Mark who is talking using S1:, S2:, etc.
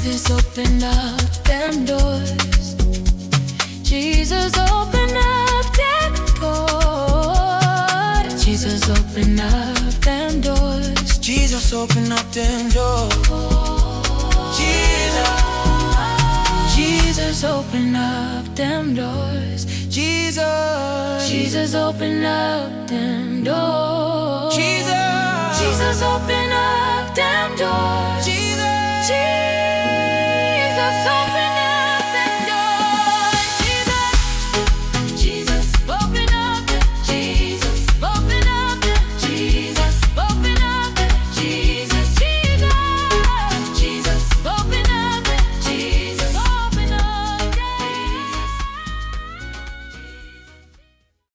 S1: Jesus opened up them doors. Jesus opened up them doors. Jesus opened up them doors.
S2: Jesus open up them doors.
S1: Jesus opened up them doors. Jesus opened up them doors.
S2: Jesus
S1: opened up them doors.
S2: Jesus